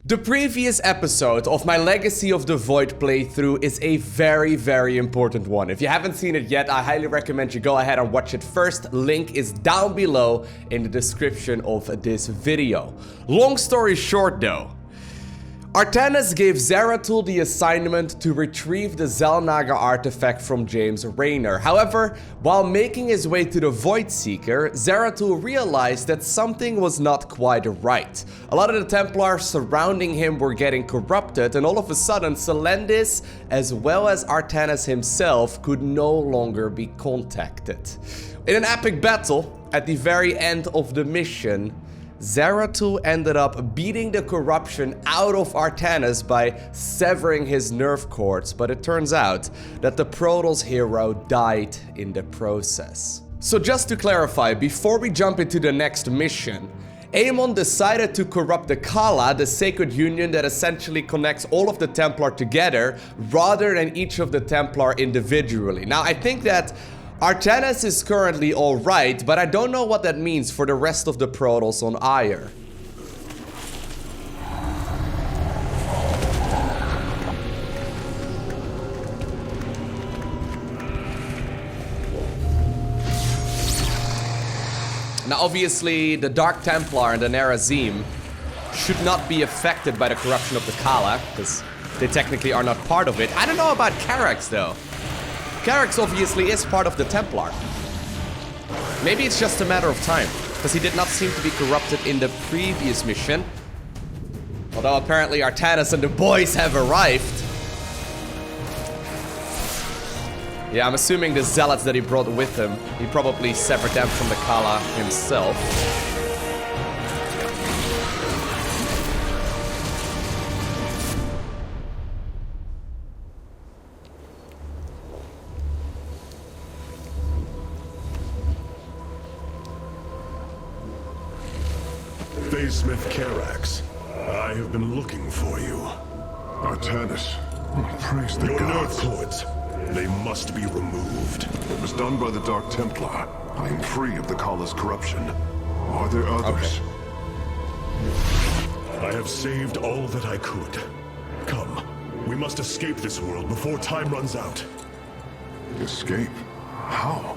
The previous episode of my Legacy of the Void playthrough is a very important one. If you haven't seen it yet, I highly recommend you go ahead and watch it first. Link is down below in the description of this video. Long story short though, Artanis gave Zeratul the assignment to retrieve the Xel'Naga artifact from James Raynor. However, while making his way to the Void Seeker, Zeratul realized that something was not quite right. A lot of the Templars surrounding him were getting corrupted, and all of a sudden, Selendis, as well as Artanis himself, could no longer be contacted. In an epic battle, at the very end of the mission, Zeratul ended up beating the corruption out of Artanis by severing his nerve cords, but it turns out that the Protoss hero died in the process. So just to clarify, before we jump into the next mission, Aemon decided to corrupt the Khala, the sacred union that essentially connects all of the Templar together, rather than each of the Templar individually. Now, I think that Artanis is currently alright, but I don't know what that means for the rest of the Protoss on Aiur. Now obviously, the Dark Templar and the Nerazim should not be affected by the corruption of the Khala, because they technically are not part of it. I don't know about Karax though. Karax obviously is part of the Templar. Maybe it's just a matter of time, because he did not seem to be corrupted in the previous mission. Although apparently Artanis and the boys have arrived. Yeah, I'm assuming the zealots that he brought with him, he probably severed them from the Khala himself. Smith Karax, I have been looking for you. Artanis, praise the Your gods. nerve cords, they must be removed. It was done by the Dark Templar. I am free of the Khala's corruption. Are there others? I have saved all that I could. Come, we must escape this world before time runs out. Escape? How?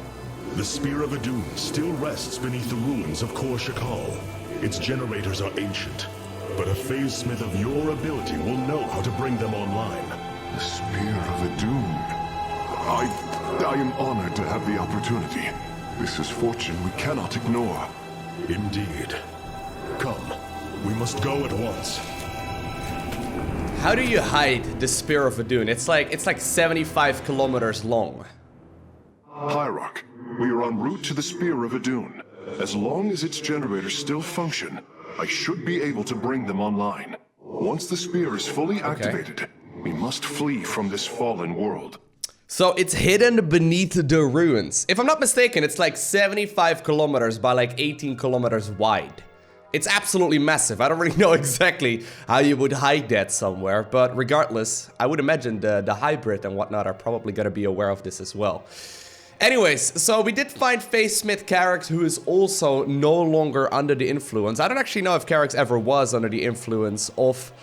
The Spear of Adun still rests beneath the ruins of Kor Shakal. Its generators are ancient, but a phase smith of your ability will know how to bring them online. The Spear of Adun. I am honored to have the opportunity. This is fortune we cannot ignore. Indeed. Come, we must go at once. How do you hide the Spear of Adun? It's like 75 kilometers long. Hierarch, we are en route to the Spear of Adun. As long as its generators still function, I should be able to bring them online. Once the spear is fully activated, we must flee from this fallen world. So it's hidden beneath the ruins. If I'm not mistaken, it's like 75 kilometers by like 18 kilometers wide. It's absolutely massive. I don't really know exactly how you would hide that somewhere, but regardless, I would imagine the hybrid and whatnot are probably gonna be aware of this as well. Anyways, so we did find Phase Smith Karax, who is also no longer under the influence. I don't actually know if Karax ever was under the influence of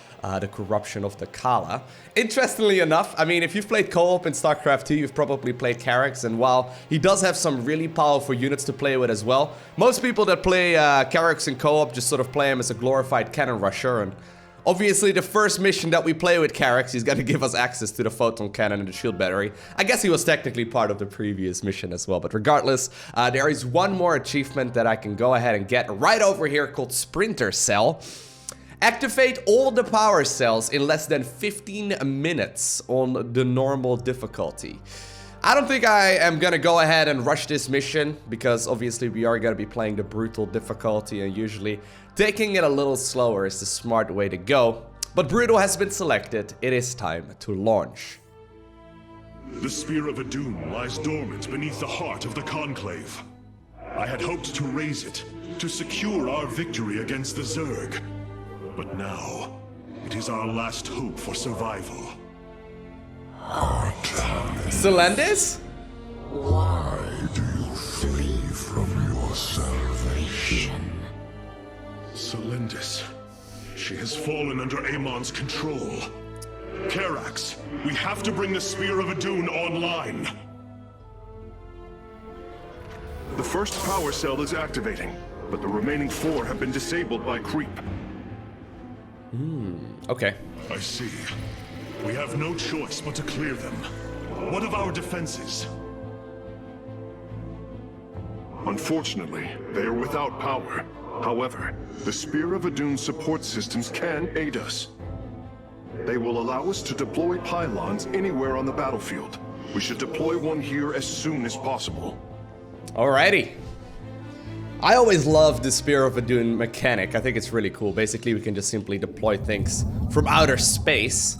the corruption of the Khala. Interestingly enough, I mean, if you've played co-op in StarCraft 2, you've probably played Karax, and while he does have some really powerful units to play with as well, most people that play Karax in co-op just sort of play him as a glorified cannon rusher, and obviously, the first mission that we play with Karax, he's gonna give us access to the photon cannon and the shield battery. I guess he was technically part of the previous mission as well, but regardless, there is one more achievement that I can go ahead and get right over here called Sprinter Cell. Activate all the power cells in less than 15 minutes on the normal difficulty. I don't think I am gonna go ahead and rush this mission, because obviously we are gonna be playing the brutal difficulty, and usually taking it a little slower is the smart way to go. But brutal has been selected. It is time to launch. The Spear of Adun lies dormant beneath the heart of the Conclave. I had hoped to raise it, to secure our victory against the Zerg. But now, it is our last hope for survival. Selendis? Why do you flee from your salvation? Selendis, She has fallen under Amon's control. Karax, we have to bring the Spear of Adun online. The first power cell is activating, but the remaining 4 have been disabled by creep. Okay. I see. We have no choice but to clear them. What of our defenses? Unfortunately, they are without power. However, the Spear of Adun support systems can aid us. They will allow us to deploy pylons anywhere on the battlefield. We should deploy one here as soon as possible. Alrighty. I always love the Spear of Adun mechanic. I think it's really cool. Basically, we can just simply deploy things from outer space.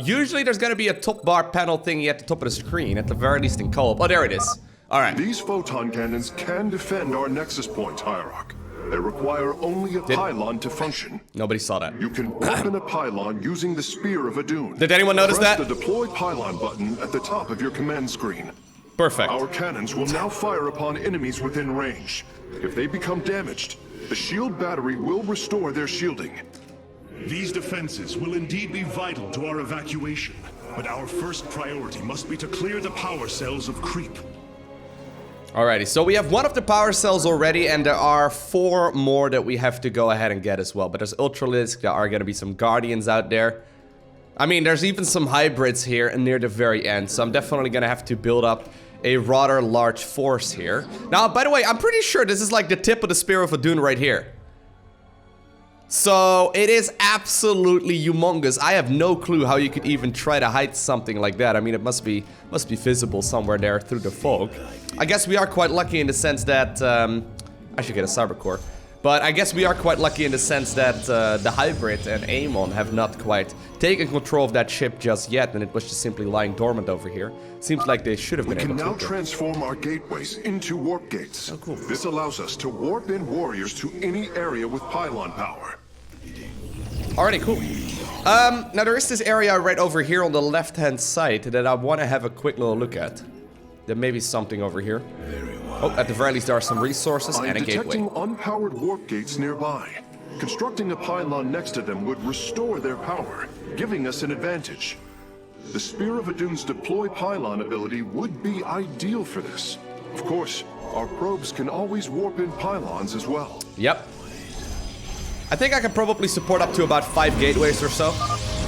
Usually there's gonna be a top bar panel thingy at the top of the screen, at the very least in co-op. Oh, there it is. Alright. These photon cannons can defend our nexus points, Hierarch. They require only a pylon to function. Nobody saw that. You can open a pylon using the Spear of Adun. Did anyone notice Press that? the deploy pylon button at the top of your command screen. Perfect. Our cannons will now fire upon enemies within range. If they become damaged, the shield battery will restore their shielding. These defenses will indeed be vital to our evacuation, but our first priority must be to clear the power cells of creep. Alrighty, so we have one of the power cells already, and there are 4 more that we have to go ahead and get as well. But there's Ultralisk, there are gonna be some Guardians out there. I mean, there's even some hybrids here and near the very end, so I'm definitely gonna have to build up a rather large force here. Now, by the way, I'm pretty sure this is like the tip of the Spear of Adun right here. So, it is absolutely humongous. I have no clue how you could even try to hide something like that. I mean, it must be visible somewhere there through the fog. I guess we are quite lucky in the sense that, I should get a cyber core. But I guess we are quite lucky in the sense that the hybrid and Amon have not quite taken control of that ship just yet, and it was just simply lying dormant over here. Seems like they should have been able to. We can now transform our gateways into warp gates. Oh, cool. This allows us to warp in warriors to any area with pylon power. Alrighty, cool. Now there is this area right over here on the left-hand side that I want to have a quick little look at. There may be something over here. Oh, at the very least there are some resources and a gateway. I'm detecting unpowered warp gates nearby. Constructing a pylon next to them would restore their power, giving us an advantage. The Spear of Adun's deploy pylon ability would be ideal for this. Of course, our probes can always warp in pylons as well. Yep. I think I can probably support up to about 5 gateways or so.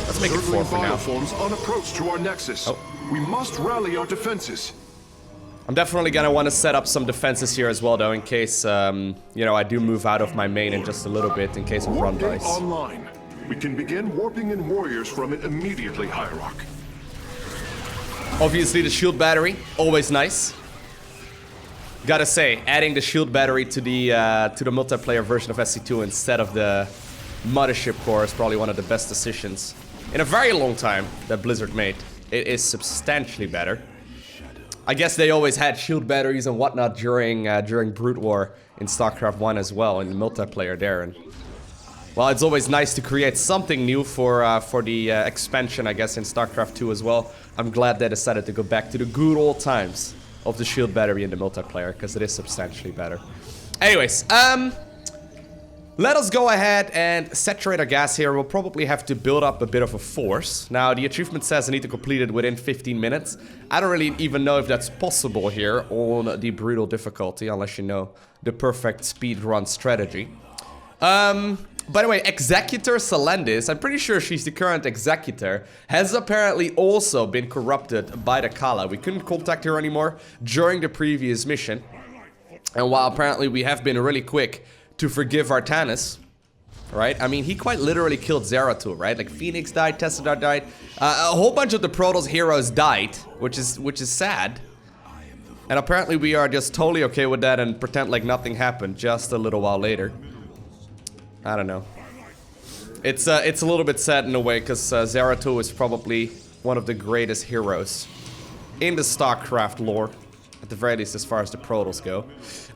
Let's make it 4 for now. Bioforms on approach to our nexus. Oh. We must rally our defenses. I'm definitely gonna want to set up some defenses here as well, though, in case, you know, I do move out of my main in just a little bit, in case of run Warp dice. online. We can begin warping in warriors from it immediately, Hierarch. Obviously, the shield battery, always nice. Gotta say, adding the shield battery to the multiplayer version of SC2 instead of the mothership core is probably one of the best decisions in a very long time that Blizzard made. It is substantially better. I guess they always had shield batteries and whatnot during Brood War in StarCraft 1 as well, in the multiplayer there. And well, it's always nice to create something new for the expansion, I guess, in StarCraft 2 as well. I'm glad they decided to go back to the good old times of the shield battery in the multiplayer, because it is substantially better. Anyways, let us go ahead and saturate our gas here. We'll probably have to build up a bit of a force. Now, the achievement says I need to complete it within 15 minutes. I don't really even know if that's possible here on the brutal difficulty, unless you know the perfect speedrun strategy. By the way, Executor Selendis, I'm pretty sure she's the current Executor, has apparently also been corrupted by the Khala. We couldn't contact her anymore during the previous mission. And while apparently we have been really quick to forgive Artanis, right? I mean, he quite literally killed Zeratul, right? Like, Phoenix died, Tessadar died. A whole bunch of the Protoss heroes died, which is sad. And apparently we are just totally okay with that and pretend like nothing happened just a little while later. I don't know. It's a little bit sad in a way, because Zeratul is probably one of the greatest heroes in the StarCraft lore. At the very least, as far as the Protoss go.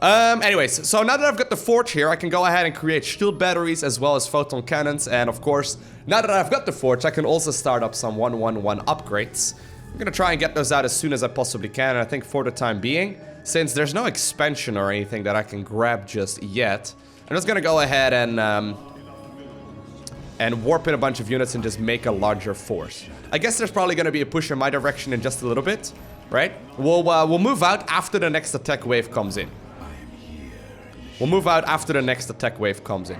Anyways, so now that I've got the forge here, I can go ahead and create shield batteries as well as photon cannons. And of course, now that I've got the forge, I can also start up some 111 upgrades. I'm gonna try and get those out as soon as I possibly can. And I think for the time being, since there's no expansion or anything that I can grab just yet, I'm just gonna go ahead and and warp in a bunch of units and just make a larger force. I guess there's probably going to be a push in my direction in just a little bit, right? We'll move out after the next attack wave comes in. We'll move out after the next attack wave comes in.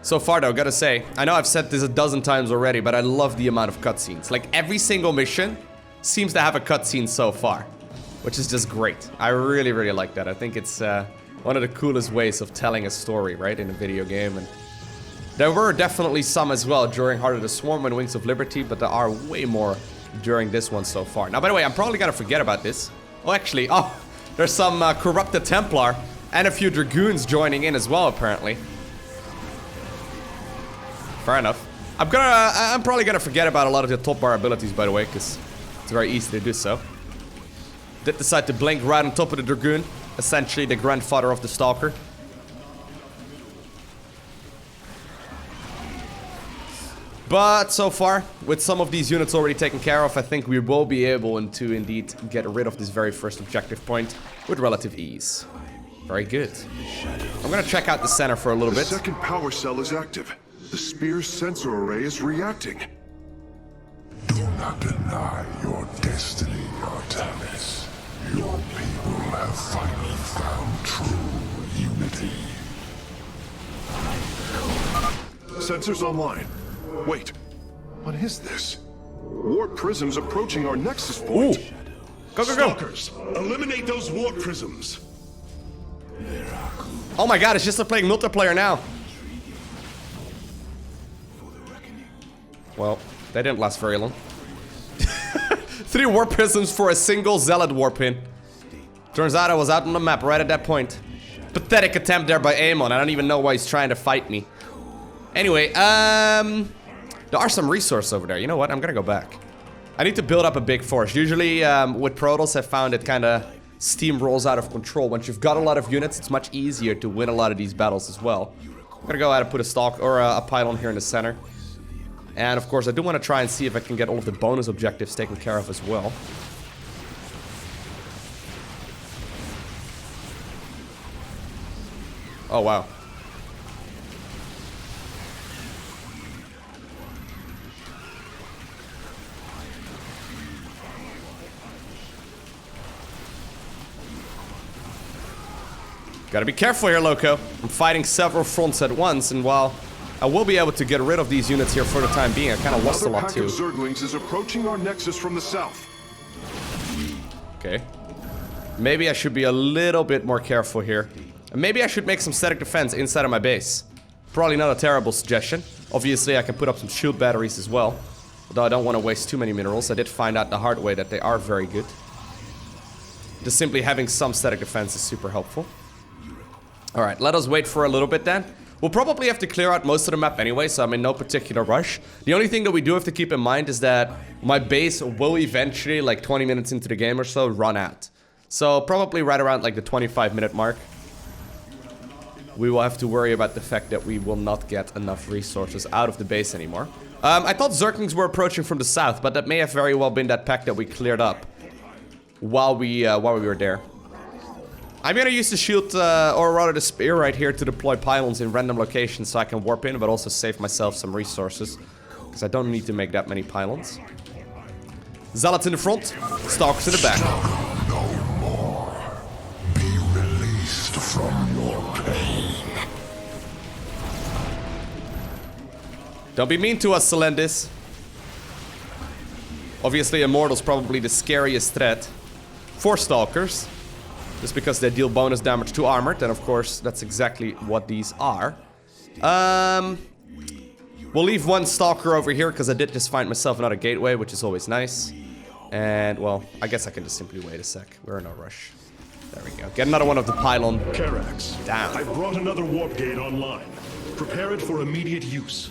So far though, gotta say, I know I've said this a dozen times already, but I love the amount of cutscenes. Like, every single mission seems to have a cutscene so far, which is just great. I really, really like that. I think it's one of the coolest ways of telling a story, right, in a video game. And there were definitely some as well during Heart of the Swarm and Wings of Liberty, but there are way more during this one so far. Now, by the way, I'm probably gonna forget about this. Oh, actually, there's some corrupted Templar and a few Dragoons joining in as well, apparently. Fair enough. I'm probably gonna forget about a lot of the top bar abilities, by the way, because it's very easy to do so. Did decide to blink right on top of the Dragoon, essentially the grandfather of the Stalker. But so far, with some of these units already taken care of, I think we will be able to indeed get rid of this very first objective point with relative ease. Very good. I'm gonna check out the center for a little bit. The second power cell is active. The spear's sensor array is reacting. Do not deny your destiny, Artemis. Your people have finally found true unity. Sensors online. Wait, what is this? Warp prisms approaching our nexus point. Ooh. Go, go, go. Stalkers, eliminate those warp prisms. Oh my god, it's just like playing multiplayer now. Well, they didn't last very long. 3 warp prisms for a single zealot warp in. Turns out I was out on the map right at that point. Pathetic attempt there by Amon. I don't even know why he's trying to fight me. Anyway, there are some resources over there. You know what? I'm gonna go back. I need to build up a big force. Usually, with Protoss, I found it kind of steamrolls out of control. Once you've got a lot of units, it's much easier to win a lot of these battles as well. I'm gonna go ahead and put a stalk or a pylon here in the center. And of course, I do want to try and see if I can get all of the bonus objectives taken care of as well. Oh, wow. Gotta be careful here, Lowko. I'm fighting several fronts at once, and while I will be able to get rid of these units here for the time being, I kind of lost a lot too. Another pack of Zerglings is approaching our nexus from the south. Okay. Maybe I should be a little bit more careful here. And maybe I should make some static defense inside of my base. Probably not a terrible suggestion. Obviously, I can put up some shield batteries as well. Although I don't want to waste too many minerals. I did find out the hard way that they are very good. Just simply having some static defense is super helpful. Alright, let us wait for a little bit then. We'll probably have to clear out most of the map anyway, so I'm in no particular rush. The only thing that we do have to keep in mind is that my base will eventually, like 20 minutes into the game or so, run out. So probably right around like the 25-minute mark, we will have to worry about the fact that we will not get enough resources out of the base anymore. I thought Zerglings were approaching from the south, but that may have very well been that pack that we cleared up while we were there. I'm gonna use the shield, or rather the spear right here to deploy pylons in random locations so I can warp in, but also save myself some resources. Because I don't need to make that many pylons. Zealots in the front, stalkers in the back. No more. Be released from your pain. Don't be mean to us, Selendis. Obviously, Immortal's probably the scariest threat for stalkers. Just because they deal bonus damage to armored, and of course, that's exactly what these are. We'll leave one stalker over here, because I did just find myself another gateway, which is always nice. And, well, I guess I can just simply wait a sec. We're in no rush. There we go. Get another one of the pylon. Karax, Down. I brought another warp gate online. Prepare it for immediate use.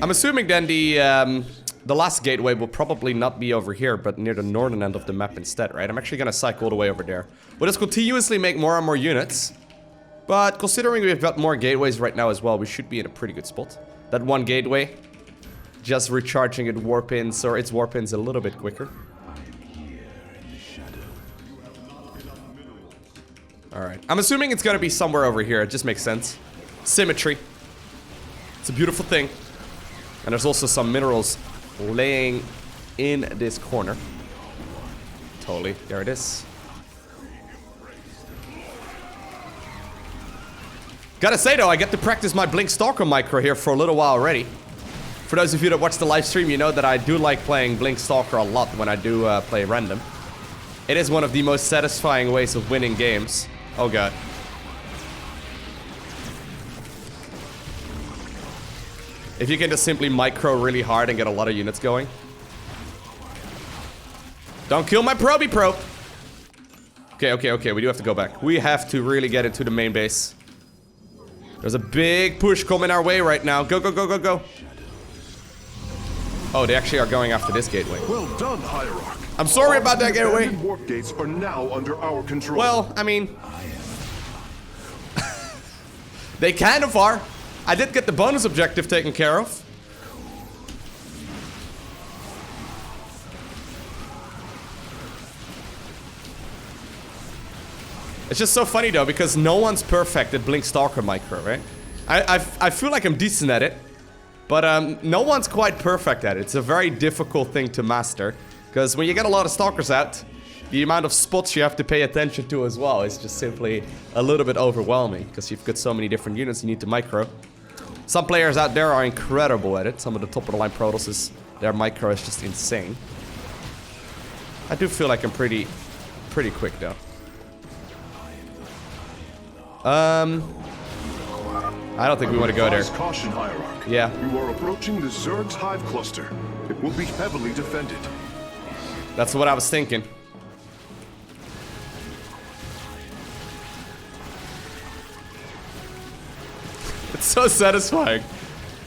I'm assuming then the last gateway will probably not be over here, but near the northern end of the map instead, right? I'm actually gonna cycle all the way over there. We'll just continuously make more and more units. But considering we've got more gateways right now as well, we should be in a pretty good spot. That one gateway, just recharging its warp-ins a little bit quicker. Alright, I'm assuming it's gonna be somewhere over here, it just makes sense. Symmetry. It's a beautiful thing. And there's also some minerals laying in this corner. Totally. There it is. Gotta say though, I get to practice my Blink Stalker micro here for a little while already. For those of you that watch the live stream, you know that I do like playing Blink Stalker a lot when I do play random. It is one of the most satisfying ways of winning games. Oh god. If you can just simply micro really hard and get a lot of units going. Don't kill my proby probe. Okay, we do have to go back. We have to really get into the main base. There's a big push coming our way right now. Go, go, go, go, go. Oh, they actually are going after this gateway. Well done, Hierarch. I'm sorry about that gateway. The warp gates are now under our control. Well, I mean... they kind of are. I did get the bonus objective taken care of. It's just so funny though, because no one's perfect at Blink Stalker micro, right? I feel like I'm decent at it, but no one's quite perfect at it. It's a very difficult thing to master, because when you get a lot of Stalkers out, the amount of spots you have to pay attention to as well is just simply a little bit overwhelming, because you've got so many different units you need to micro. Some players out there are incredible at it. Some of the top of the line Protosses, their micro is just insane. I do feel like I'm pretty quick though. I don't think we want to go there. Caution, Hierarch. Yeah. You are approaching the Zerg's hive cluster. It will be heavily defended. That's what I was thinking. It's so satisfying.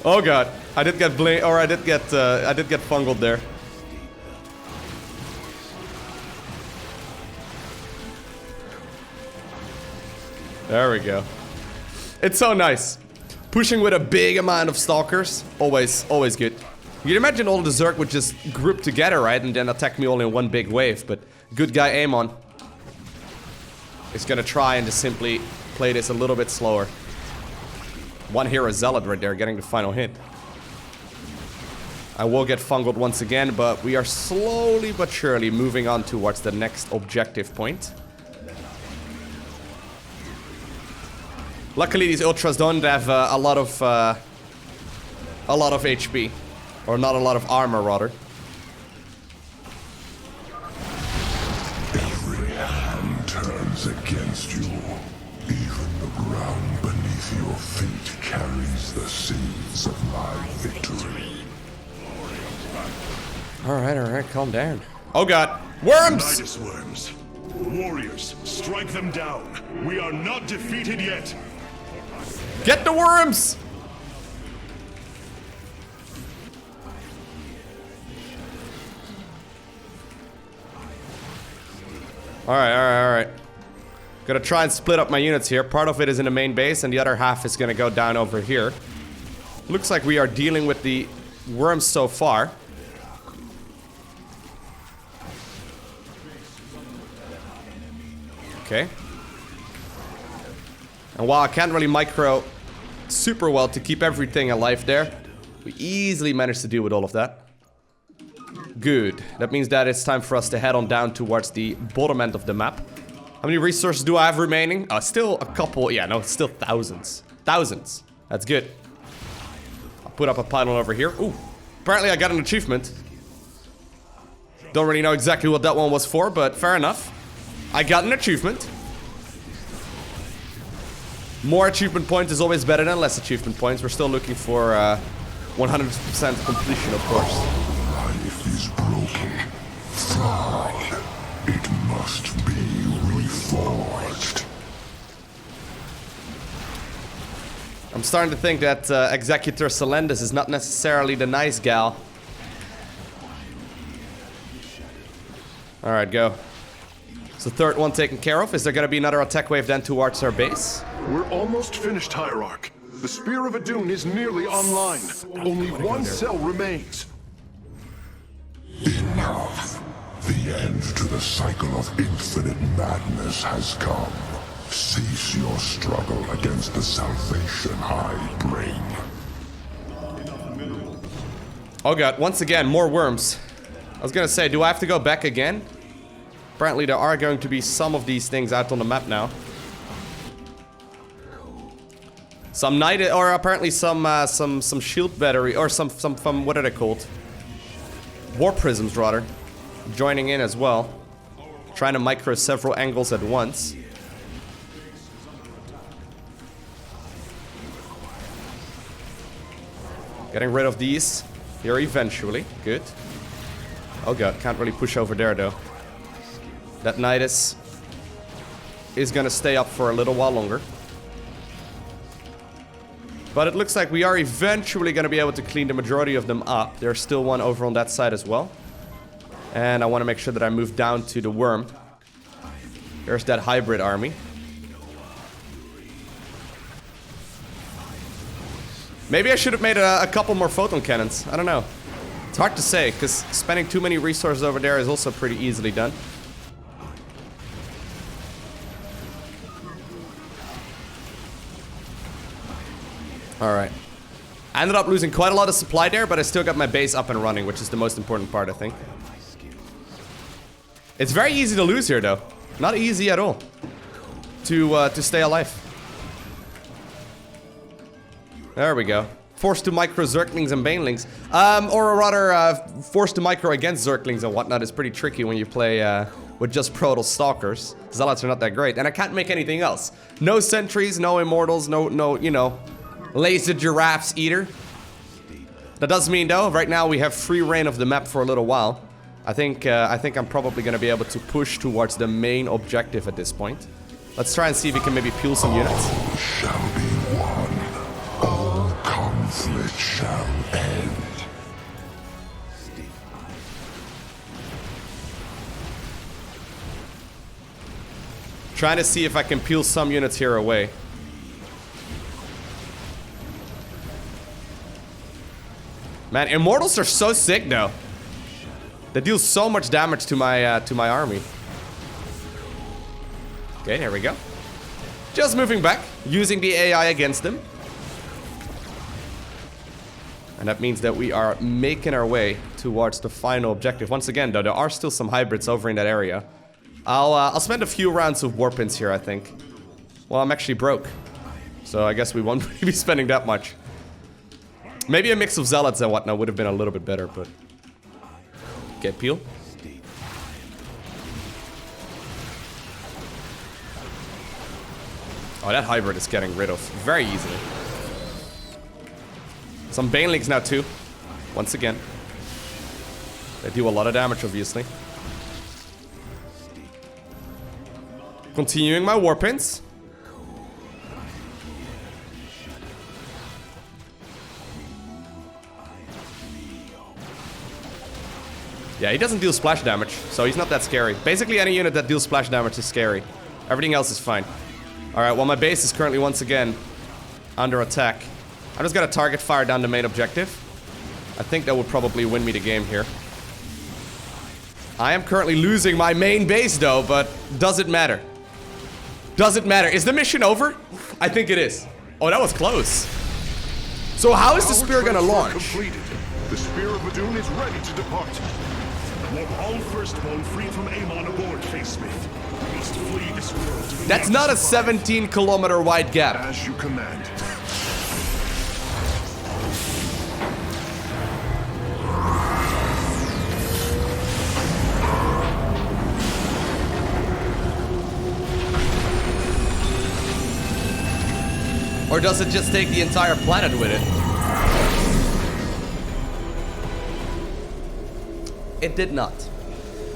Oh god, I did get I did get fungled there. There we go. It's so nice. Pushing with a big amount of Stalkers, always good. You can imagine all the Zerg would just group together, right? And then attack me all in one big wave, but good guy Amon is gonna try and just simply play this a little bit slower. One hero Zealot right there, getting the final hit. I will get fungled once again, but we are slowly but surely moving on towards the next objective point. Luckily, these ultras don't have a lot of HP, or not a lot of armor, rather. Every hand turns against you. Even the ground beneath your feet carries the seeds of my victory. Alright, calm down. Oh god, worms! Nidus worms. Warriors, strike them down. We are not defeated yet. Get the worms! Alright. Gonna try and split up my units here. Part of it is in the main base and the other half is gonna go down over here. Looks like we are dealing with the worms so far. Okay. And while I can't really micro super well to keep everything alive there, we easily managed to deal with all of that. Good. That means that it's time for us to head on down towards the bottom end of the map. How many resources do I have remaining? Still a couple. Yeah, no, it's still thousands. Thousands. That's good. I'll put up a pylon over here. Ooh. Apparently I got an achievement. Don't really know exactly what that one was for, but fair enough. I got an achievement. More achievement points is always better than less achievement points. We're still looking for 100% completion, of course. Life is broken, flawed. It must be reforged. I'm starting to think that Executor Selendis is not necessarily the nice gal. Alright, go. So third one taken care of. Is there gonna be another attack wave then towards our base? We're almost finished, Hierarch. The Spear of Adun is nearly online. Only one cell remains. Enough. The end to the cycle of infinite madness has come. Cease your struggle against the salvation I bring. Oh god, once again, more worms. I was gonna say, do I have to go back again? Apparently there are going to be some of these things out on the map now. Some night, or apparently some shield battery, or some what are they called? War prisms, rather. Joining in as well. Trying to micro several angles at once. Getting rid of these here eventually. Good. Oh god, can't really push over there though. That Nidus is gonna stay up for a little while longer. But it looks like we are eventually gonna be able to clean the majority of them up. There's still one over on that side as well. And I want to make sure that I move down to the worm. There's that hybrid army. Maybe I should have made a couple more photon cannons. I don't know. It's hard to say, because spending too many resources over there is also pretty easily done. Alright. I ended up losing quite a lot of supply there, but I still got my base up and running, which is the most important part, I think. It's very easy to lose here, though. Not easy at all. To stay alive. There we go. Forced to micro Zerglings and Banelings. Or rather, forced to micro against Zerglings and whatnot is pretty tricky when you play with just Protoss Stalkers. Zealots are not that great, and I can't make anything else. No sentries, no immortals, no, you know, laser giraffes either. That does mean, though, right now we have free reign of the map for a little while. I think I'm probably gonna be able to push towards the main objective at this point. Let's try and see if we can maybe peel some units. All shall be one. All conflict shall end. Trying to see if I can peel some units here away. Man, immortals are so sick though. They deal so much damage to my army. Okay, here we go. Just moving back, using the AI against them. And that means that we are making our way towards the final objective. Once again, though, there are still some hybrids over in that area. I'll spend a few rounds of warpins here, I think. Well, I'm actually broke. So I guess we won't be spending that much. Maybe a mix of zealots and whatnot would have been a little bit better, but... Get peel. Oh, that hybrid is getting rid of very easily. Some Banelings now too. Once again. They do a lot of damage, obviously. Continuing my warpins. Yeah, he doesn't deal splash damage, so he's not that scary. Basically, any unit that deals splash damage is scary. Everything else is fine. Alright, well, my base is currently once again under attack. I'm just gonna target fire down the main objective. I think that would probably win me the game here. I am currently losing my main base, though, but does it matter? Does it matter? Is the mission over? I think it is. Oh, that was close. So how is the spear gonna launch? Completed. The Spear of Adun is ready to depart. Warp all firstborn free from Amon aboard, Facesmith. We must flee this world to the That's not a next star. 17-kilometer wide gap. As you command. Or does it just take the entire planet with it? It did not.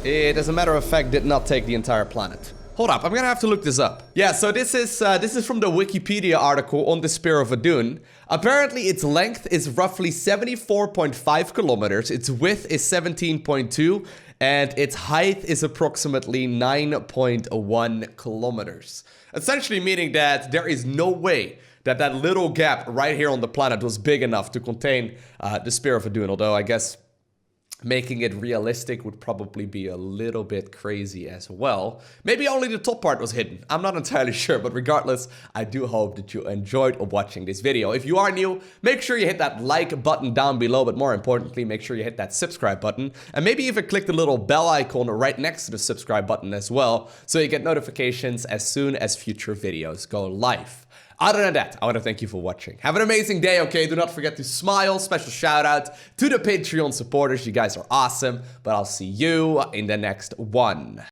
It, as a matter of fact, did not take the entire planet. Hold up, I'm gonna have to look this up. Yeah, so this is from the Wikipedia article on the Spear of Adun. Apparently, its length is roughly 74.5 kilometers, its width is 17.2, and its height is approximately 9.1 kilometers. Essentially meaning that there is no way that that little gap right here on the planet was big enough to contain the Spear of Adun, although I guess Making it realistic would probably be a little bit crazy as well. Maybe only the top part was hidden. I'm not entirely sure, but regardless, I do hope that you enjoyed watching this video. If you are new, make sure you hit that like button down below, but more importantly, make sure you hit that subscribe button, and maybe even click the little bell icon right next to the subscribe button as well, so you get notifications as soon as future videos go live. Other than that, I want to thank you for watching. Have an amazing day, okay? Do not forget to smile. Special shout out to the Patreon supporters. You guys are awesome. But I'll see you in the next one.